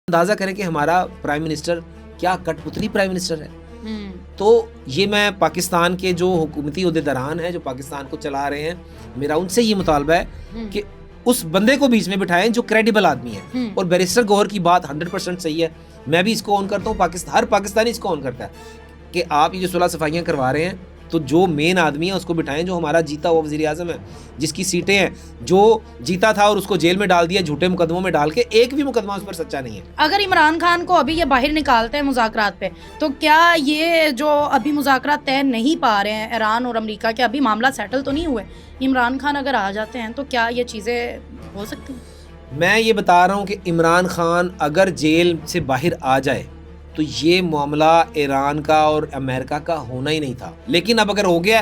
अंदाजा करें कि हमारा प्राइम मिनिस्टर क्या कठपुतली प्राइम मिनिस्टर है। तो ये मैं पाकिस्तान के जो हुकूमती ओहदेदारान हैं जो पाकिस्तान को चला रहे हैं, मेरा उनसे ये मुतालबा है कि उस बंदे को बीच में बिठाएं जो क्रेडिबल आदमी है। और बैरिस्टर गौहर की बात 100% सही है, मैं भी इसको ऑन करता हूँ, हर पाकिस्तानी इसको ऑन करता है कि आप ये जो सुलह सफाइयाँ करवा रहे हैं तो जो मेन आदमी है उसको बिठाएं, जो हमारा जीता हुआ वज़ीर आज़म है, जिसकी सीटें हैं, जो जीता था और उसको जेल में डाल दिया झूठे मुकदमों में डाल के, एक भी मुकदमा उस पर सच्चा नहीं है। अगर इमरान खान को अभी ये बाहर निकालते हैं मुज़ाकरात पे, तो क्या ये जो अभी मुज़ाकरात तय नहीं पा रहे हैं ईरान और अमेरिका के, अभी मामला सेटल तो नहीं हुए, इमरान खान अगर आ जाते हैं तो क्या ये चीज़ें हो सकती हैं? मैं ये बता रहा हूँ कि इमरान खान अगर जेल से बाहर आ जाए तो ये मामला ईरान का और अमेरिका का होना ही नहीं था, लेकिन अब अगर हो गया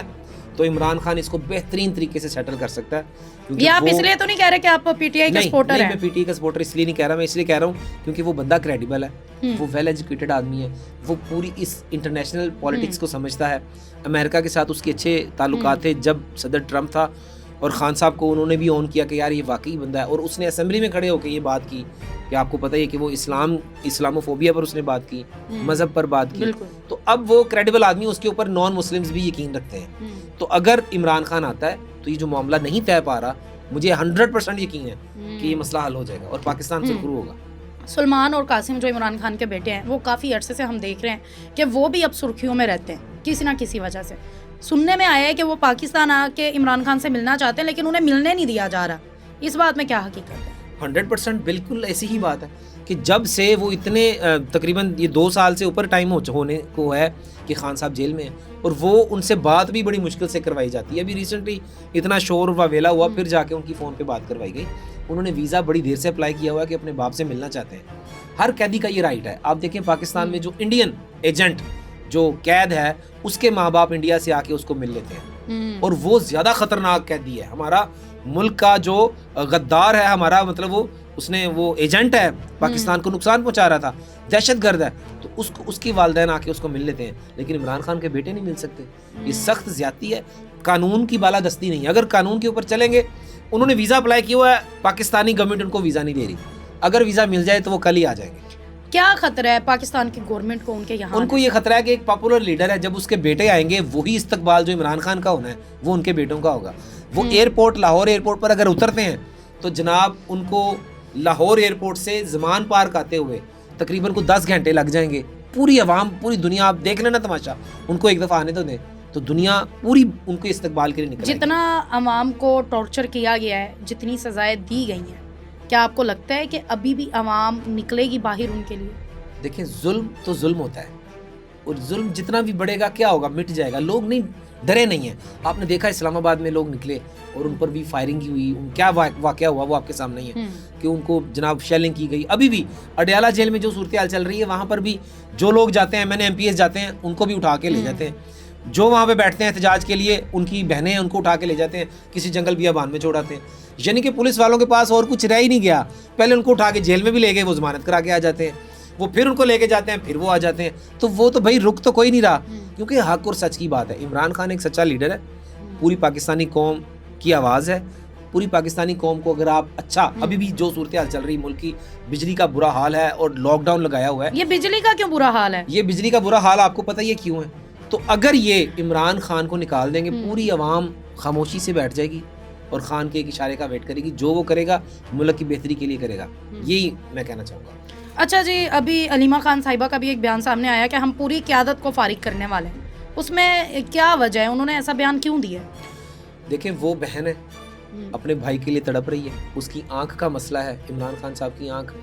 तो इमरान खान इसको बेहतरीन तरीके से सेटल कर सकता है। ये आप इसलिए तो नहीं कह रहे कि आप पीटीआई के सपोर्टर हैं? मैं पीटीआई का सपोर्टर इसलिए नहीं कह रहा, मैं इसलिए कह रहा हूँ क्योंकि वो बंदा क्रेडिबल है, वो वेल एजुकेटेड आदमी है, वो पूरी इस इंटरनेशनल पॉलिटिक्स को समझता है। अमेरिका के साथ उसके अच्छे ताल्लुकात थे जब सदर ट्रम्प था, और खान साहब को उन्होंने भी ऑन किया कि यार ये वाकई बंदा है, और उसने असेंबली में खड़े होकर ये बात की कि आपको पता ही है कि वो इस्लामोफोबिया पर उसने बात की, मजहब पर बात की। तो अब वो क्रेडिबल आदमी, उसके ऊपर नॉन मुस्लिम्स भी यकीन रखते हैं। तो अगर इमरान खान आता है तो ये जो मामला नहीं तय पा रहा, मुझे 100% यकीन है कि ये मसला हल हो जाएगा और पाकिस्तान सुरखरू होगा। सलमान और कासिम जो इमरान खान के बेटे हैं, वो काफ़ी अरसे से हम देख रहे हैं कि वो भी अब सुर्खियों में रहते हैं किसी ना किसी वजह से। सुनने में आया है कि वो पाकिस्तान आके इमरान खान से मिलना चाहते हैं, लेकिन उन्हें मिलने नहीं दिया जा रहा। इस बात में क्या हकीकत है? 100% बिल्कुल ऐसी ही बात है कि जब से वो इतने तकरीबन ये 2 साल से ऊपर टाइम होने को है कि खान साहब जेल में हैं, और वो उनसे बात भी बड़ी मुश्किल से करवाई जाती है। अभी रिसेंटली इतना शोर वावेला हुआ, फिर जाके उनकी फ़ोन पे बात करवाई गई। उन्होंने वीज़ा बड़ी देर से अप्लाई किया हुआ है कि अपने बाप से मिलना चाहते हैं। हर कैदी का ये राइट है। आप देखें पाकिस्तान में जो इंडियन एजेंट जो कैद है, उसके माँ बाप इंडिया से आके उसको मिल लेते हैं, और वो ज़्यादा ख़तरनाक कैदी है। हमारा मुल्क का जो गद्दार है, हमारा मतलब वो एजेंट है, पाकिस्तान को नुकसान पहुंचा रहा था, दहशतगर्द है, तो उसकी वालिदैन आके उसको मिल लेते हैं। लेकिन इमरान खान के बेटे नहीं मिल सकते। ये सख्त ज्यादती है, कानून की बालादस्ती नहीं। अगर कानून के ऊपर चलेंगे, उन्होंने वीज़ा अप्लाई किया हुआ है, पाकिस्तानी गवर्नमेंट उनको वीज़ा नहीं दे रही, अगर वीज़ा मिल जाए तो वो कल ही आ जाएंगे। क्या खतरा है पाकिस्तान की गवर्नमेंट को उनके यहाँ? उनको ये खतरा है कि एक पॉपुलर लीडर है, जब उसके बेटे आएंगे वही इस्तकबाल जो इमरान खान का होना है वो उनके बेटों का होगा। वो लाहौर एयरपोर्ट पर अगर उतरते हैं तो जनाब उनको लाहौर एयरपोर्ट से ज़मान पार्क आते हुए तकरीबन को 10 घंटे लग जाएंगे। पूरी आवाम, पूरी दुनिया, आप देख लेना तमाशा, उनको एक दफ़ा आने तो दें तो दुनिया पूरी उनके इस्तकबाल के लिए निकल। जितना आवाम को टॉर्चर किया गया है, जितनी सजाएं दी गई हैं, क्या आपको लगता है कि अभी भी आवाम निकलेगी बाहर उनके लिए? देखें, जुल्म तो जुल्म होता है, और जुल्म जितना भी बढ़ेगा क्या होगा, मिट जाएगा। लोग नहीं डरे नहीं हैं। आपने देखा इस्लामाबाद में लोग निकले और उन पर भी फायरिंग की हुई, क्या वाकया हुआ वो आपके सामने ही है कि उनको जनाब शेलिंग की गई। अभी भी अडयाला जेल में जो सूरत हाल चल रही है, वहाँ पर भी जो लोग जाते हैं, मैंने MPS जाते हैं, उनको भी उठा के ले जाते हैं। जो वहाँ पे बैठते हैं एहतजाज के लिए, उनकी बहनें हैं, उनको उठा के ले जाते हैं, किसी जंगल बियाबान में छोड़ाते हैं। यानी कि पुलिस वालों के पास और कुछ रह ही नहीं गया। पहले उनको उठा के जेल में भी ले गए, वो जमानत करा के आ जाते हैं, वो फिर उनको लेके जाते हैं, फिर वो आ जाते हैं। तो वो तो भाई रुक तो कोई नहीं रहा, क्योंकि हक और सच की बात है। इमरान खान एक सच्चा लीडर है, पूरी पाकिस्तानी कौम की आवाज़ है। पूरी पाकिस्तानी कौम को अगर आप अभी भी जो सूरत हाल चल रही मुल्क की, बिजली का बुरा हाल है और लॉकडाउन लगाया हुआ है। ये बिजली का क्यों बुरा हाल है? ये बिजली का बुरा हाल आपको पता ही है क्यों है। तो अगर ये इमरान खान को निकाल देंगे, पूरी आवाम खामोशी से बैठ जाएगी और खान के एक इशारे का वेट करेगी। जो वो करेगा मुल्क की बेहतरी के लिए करेगा, यही मैं कहना चाहूँगा। अच्छा जी, अभी अलीमा खान साहिबा का भी एक बयान सामने आया कि हम पूरी क़यादत को फारिग करने वाले हैं। उसमें क्या वजह है, उन्होंने ऐसा बयान क्यों दिया? देखें, वो बहन है, अपने भाई के लिए तड़प रही है, उसकी आंख का मसला है। इमरान खान साहब की आंख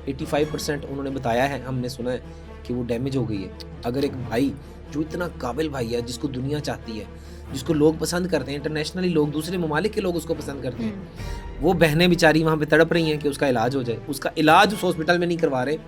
85% उन्होंने बताया है, हमने सुना है कि वो डैमेज हो गई है। अगर एक भाई जो इतना काबिल भाई है, जिसको दुनिया चाहती है, जिसको लोग पसंद करते हैं, इंटरनेशनली लोग, दूसरे ममालिक के लोग उसको पसंद करते हैं, वो बहनें बेचारी वहाँ पे तड़प रही हैं कि उसका इलाज हो जाए। उसका इलाज उस हॉस्पिटल में नहीं करवा रहे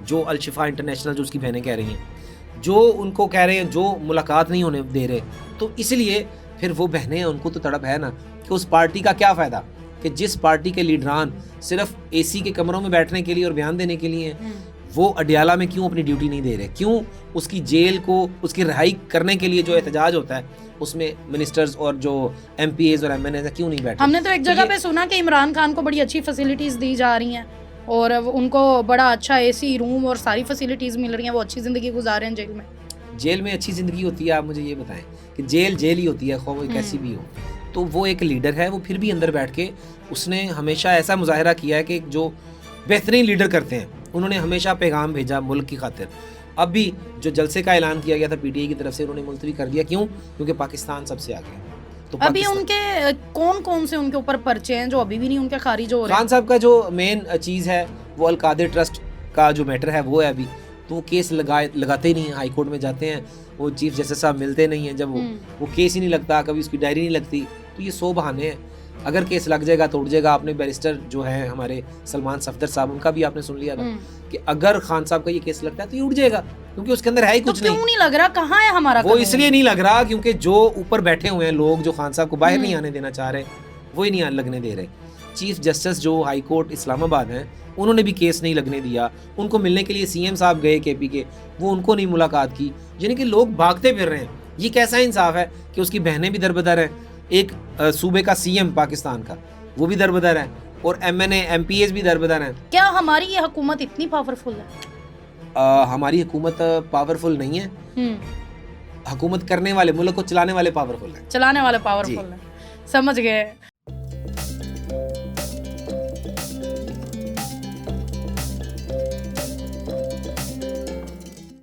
जो अल-शिफा इंटरनेशनल, जो उसकी बहनें कह रही हैं, जो उनको कह रहे हैं, जो मुलाकात नहीं होने दे रहे। तो इसलिए फिर वो बहनें हैं, उनको तो तड़प है ना कि उस पार्टी का क्या फ़ायदा कि जिस पार्टी के लीडरान सिर्फ AC के कमरों में बैठने के लिए और बयान देने के लिए हैं, वो अडयाला में क्यों अपनी ड्यूटी नहीं दे रहे? क्यों उसकी जेल को, उसकी रिहाई करने के लिए जो एहतजाज होता है, उसमें मिनिस्टर्स और जो MPAs और MNAs क्यों नहीं बैठे? हमने तो एक जगह पे सुना कि इमरान खान को बड़ी अच्छी फैसिलिटीज दी जा रही हैं। और उनको बड़ा अच्छा एसी रूम और सारी फैसिलिटीज़ मिल रही हैं, वो अच्छी ज़िंदगी गुजार रहे हैं जेल में। जेल में अच्छी ज़िंदगी होती है, आप मुझे ये बताएं कि जेल जेल ही होती है, खो वो कैसी भी हो। तो वो एक लीडर है, वो फिर भी अंदर बैठ के उसने हमेशा ऐसा मुजाहरा किया है कि जो बेहतरीन लीडर करते हैं उन्होंने हमेशा पैगाम भेजा मुल्क की खातिर। अब भी जो जलसे का ऐलान किया गया था पीटीआई की तरफ से, उन्होंने मुलतवी कर दिया। क्यों? क्योंकि पाकिस्तान सबसे आगे है। तो अभी उनके कौन कौन से उनके ऊपर पर्चे हैं जो अभी भी नहीं उनके खारिज हो रहे हैं? खान साहब का जो मेन चीज़ है वो अलकादिर ट्रस्ट का जो मैटर है वो है अभी, तो वो केस लगाते ही नहीं है। हाई कोर्ट में जाते हैं, वो चीफ जस्टिस साहब मिलते नहीं हैं, जब वो केस ही नहीं लगता, कभी उसकी डायरी नहीं लगती। तो ये 100 बहाने हैं। अगर केस लग जाएगा तो उड़ जाएगा। आपने बैरिस्टर जो है हमारे सलमान सफदर साहब, उनका भी आपने सुन लिया था कि अगर खान साहब का ये केस लगता है तो ये उड़ जाएगा, क्योंकि उसके अंदर है ही कुछ तो क्यों नहीं लग रहा? कहाँ है हमारा वो कानून? इसलिए नहीं लग रहा क्योंकि जो ऊपर बैठे हुए हैं लोग, जो खान साहब को बाहर नहीं आने देना चाह रहे, वो ही नहीं लगने दे रहे। चीफ जस्टिस जो हाई कोर्ट इस्लामाबाद हैं, उन्होंने भी केस नहीं लगने दिया। उनको मिलने के लिए सीएम साहब गए केपी के, वो उनको नहीं मुलाकात की। यानी कि लोग भागते फिर रहे हैं। ये कैसा इंसाफ है कि उसकी बहनें भी दरबदर हैं, एक सूबे का सीएम पाकिस्तान का वो भी दरबदर है, और एमएनए एमपीएस भी दरबदर हैं। क्या हमारी ये हुकूमत इतनी पावरफुल है? हमारी हुकूमत पावरफुल नहीं है। हुकूमत करने वाले, मुल्क को चलाने वाले पावरफुल हैं। चलाने वाले पावरफुल हैं। समझ गए।